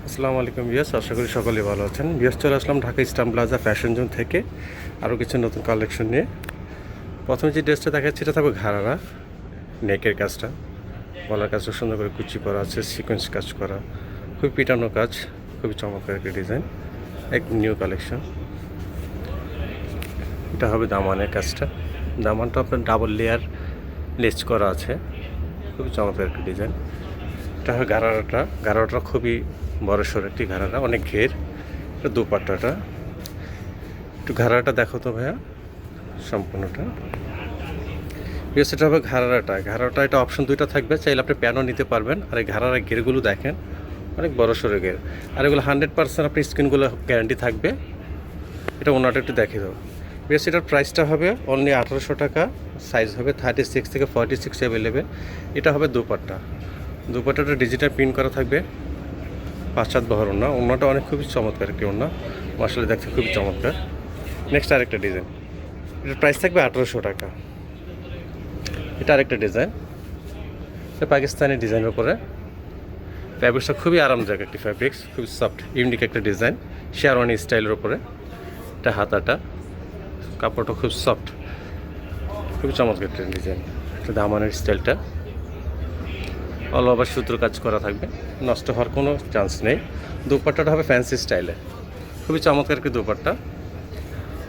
আসসালামু আলাইকুম ভিউয়ার্স, আশা করি সকলেই ভালো আছেন। ভিউয়ার্স, চলে আসলাম Dhaka eastern plaza fashion zone থেকে আরও কিছু নতুন কালেকশন নিয়ে। প্রথমে যে ড্রেসটা দেখাচ্ছি এটা থাকবে ঘাড়ারা, নেকের কাজটা, গলার কাজটা সুন্দর করে কুচি করা আছে, সিকোয়েন্স কাজ করা, খুবই পিটানো কাজ, খুবই চমৎকার একটা ডিজাইন, এক নিউ কালেকশন। এটা হবে দামানের কাজটা, দামানটা আপনার ডাবল লেয়ার লেস করা আছে, খুবই চমৎকার একটা ডিজাইন। এটা হয় ঘাড়াটা খুবই বড়সড় একটি ঘাড়াটা, অনেক ঘের। এটা দুপাট্টাটা, একটু ঘাড়াটা দেখো তো ভাইয়া সম্পূর্ণটা। সেটা হবে ঘাড়াটা এটা অপশন দুইটা থাকবে, চাইলে আপনি প্যানও নিতে পারবেন। আর এই ঘাড়ার ঘেরগুলো দেখেন অনেক বড়সড় ঘের, আর এগুলো 100% আপনি স্কিনগুলো গ্যারান্টি থাকবে। এটা ওনাটা একটু দেখে দাও। বেশ, এটার প্রাইসটা হবে অনলি 1800 টাকা, সাইজ হবে 36 থেকে 46 অ্যাভেলেবেল। এটা হবে দুপাট্টাটা ডিজিটাল প্রিন্ট করা থাকবে, 5-7 বহর ওনাটা অনেক খুবই চমৎকার একটি ওনা, মাশাআল্লাহ দেখতে খুবই চমৎকার। নেক্সট আরেকটা ডিজাইন, এটার প্রাইস থাকবে 1800 টাকা। এটা আরেকটা ডিজাইন, এটা পাকিস্তানি ডিজাইনের উপরে, ফ্যাব্রিক্সটা খুবই আরামদায়ক একটি ফ্যাব্রিক্স, খুবই সফট ইউনিক একটা ডিজাইন, শেরওয়ানি স্টাইলের উপরে। এটা হাতাটা, কাপড়টা খুব সফট, খুবই চমৎকার একটা ডিজাইন। এটা দামানের স্টাইলটা অল ওভার সুতো কাজ করা থাকবে, নষ্ট হওয়ার কোনো চান্স নেই। দুপাট্টাটা হবে ফ্যান্সি স্টাইলে, খুবই চমৎকার একটি দুপাট্টা,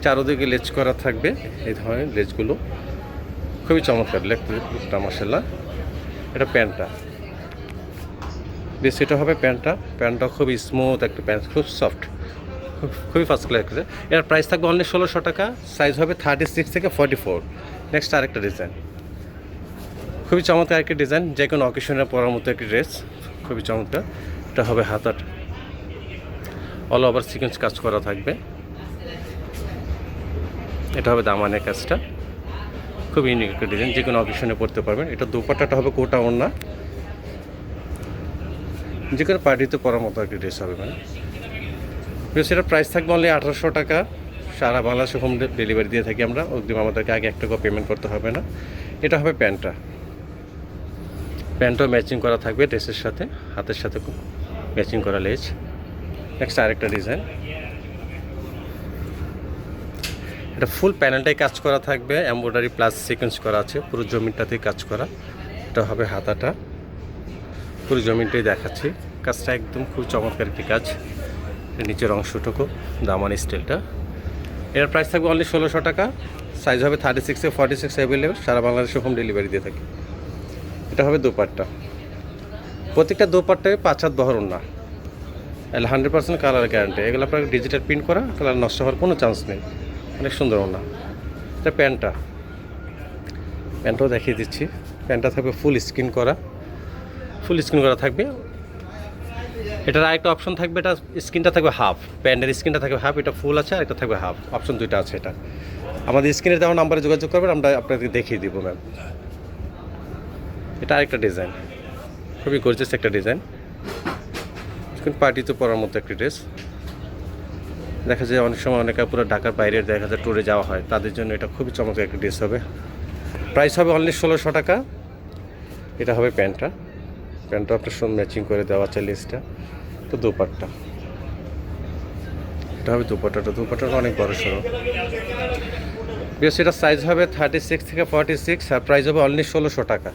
চারোদিকে লেজ করা থাকবে, এই ধরনের লেজগুলো খুবই চমৎকার লুকটা মাশাআল্লাহ। এটা প্যান্টটা, বেশ এটা হবে প্যান্টটা খুবই স্মুথ একটা প্যান্ট, খুব সফট, খুবই ফার্স্ট ক্লাস। এর প্রাইস থাকবে অনলি 1600 টাকা, সাইজ হবে 36 থেকে 44। নেক্সট আরেকটা ডিজাইন, খুবই চমৎকার একটি ডিজাইন, যে কোনো অকেশনে পরার মতো একটি ড্রেস, খুবই চমৎকার। এটা হবে হাতার অল ওভার সিকোয়েন্স কাজ করা থাকবে। এটা হবে দামানের কাজটা, খুব ইউনিক একটা ডিজাইন, যে কোনো অকেশনে পরতে পারবেন। এটা দুপাট্টাটা হবে কোটা ওড়না, যে কোনো পার্টিতে পরার মতো একটি ড্রেস হবে। মানে সেটার প্রাইস থাকবে অনলি 1800 টাকা। সারা বাংলাদেশে হোম ডেলিভারি দিয়ে থাকি আমরা, অগ্রিম আমাদেরকে আগে 1 টাকা পেমেন্ট করতে হবে না। এটা হবে প্যান্টও ম্যাচিং করা থাকবে ড্রেসের সাথে, হাতের সাথে ম্যাচিং করা লেজ। নেক্সট আরেকটা ডিজাইন, এটা ফুল প্যানেলটাই কাজ করা থাকবে, এমব্রয়ডারি প্লাস সিকোয়েন্স করা আছে, পুরো জমিনটাতেই কাজ করা। এটা হবে হাতাটা, পুরো জমিনটাই দেখাচ্ছি, কাজটা একদম খুব চমৎকার একটি কাজ। নিচের অংশটুকু দামানি স্টাইলটা। এর প্রাইস থাকবে অনলি 1600 টাকা, সাইজ হবে 36 থেকে 46 অ্যাভেলেবেল, সারা বাংলাদেশে হোম ডেলিভারি দিয়ে থাকি। এটা হবে দুপাট্টা, প্রত্যেকটা দুপাট্টায় 5-7 বহর ওড়না, 100% কালার গ্যারান্টি। এগুলো আপনার ডিজিটাল প্রিন্ট করা, কালার নষ্ট হওয়ার কোনো চান্স নেই, অনেক সুন্দর ওড়না। এটা প্যান্টটাও দেখিয়ে দিচ্ছি, প্যান্টটা থাকবে ফুল স্ক্রিন করা থাকবে। এটার আরেকটা অপশন থাকবে, এটা স্ক্রিনটা থাকবে হাফ, প্যান্টের স্ক্রিনটা থাকবে হাফ, এটা ফুল আছে আর এটা থাকবে হাফ, অপশন দুইটা আছে। এটা আমাদের স্ক্রিনে দেওয়া নাম্বারে যোগাযোগ করবেন, আমরা আপনাদেরকে দেখিয়ে দিব ম্যাম। এটা আরেকটা ডিজাইন, খুবই গর্জিয়াস একটা ডিজাইন, পার্টিতে পরার মতো একটি ড্রেস। দেখা যায় অনেক সময় অনেকে পুরো ঢাকার বাইরে দেখা যায় ট্যুরে যাওয়া হয়, তাদের জন্য এটা খুবই চমৎকার একটা ড্রেস হবে। প্রাইস হবে অনলি 1600 টাকা। এটা হবে প্যান্টটা আপনার সঙ্গে ম্যাচিং করে দেওয়া আছে লেসটা। তো দুপাট্টা, এটা হবে দুপাট্টাটা অনেক বড় সড়ো, বেশ এটা সাইজ হবে 36 থেকে 46, আর প্রাইস হবে অনলি 1600 টাকা।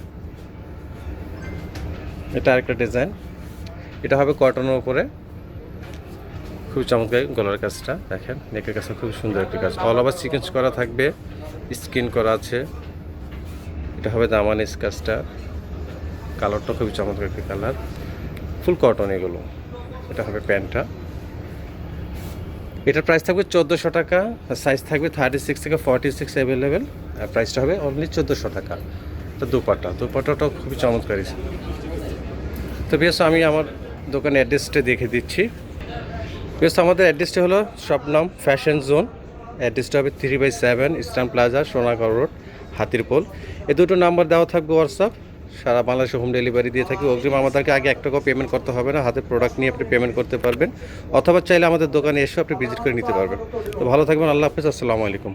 এটা আরেকটা ডিজাইন, এটা হবে কটনের উপরে, খুব চমৎকার গলার কাজটা দেখেন, নেকের কাজটা খুব সুন্দর একটা কাজ, অল ওভার সিকোয়েন্স করা থাকবে, স্কিন করা আছে। এটা হবে দামানিস কাজটা, কালারটা খুবই চমৎকার একটা কালার, ফুল কটন এগুলো। এটা হবে প্যান্টটা, এটার প্রাইস থাকবে 1400 টাকা, সাইজ থাকবে 36 থেকে 46 অ্যাভেলেবেল, আর প্রাইসটা হবে অনলি 1400 টাকা। এটা দুপাট্টাটাও খুবই চমৎকার। তো বেশ, আমি আমার দোকানের অ্যাড্রেসটা দেখে দিচ্ছি। বেশ, আমাদের অ্যাড্রেসটি হলো শপনাম ফ্যাশন জোন, অ্যাড্রেসটা হবে 3/7 eastern plaza, Sonagarh road, Hatirpool. এই দুটো নাম্বার দেওয়া থাকবে হোয়াটসঅ্যাপ, সারা বাংলাদেশে হোম ডেলিভারি দিয়ে থাকি। অগ্রিম আমাদেরকে আগে 1 টাকা পেমেন্ট করতে হবে না, হাতে প্রোডাক্ট নিয়ে আপনি পেমেন্ট করতে পারবেন, অথবা চাইলে আমাদের দোকানে এসে আপনি ভিজিট করে নিতে পারবেন। তো ভালো থাকবেন, আল্লাহ হাফেজ, আসসালামু আলাইকুম।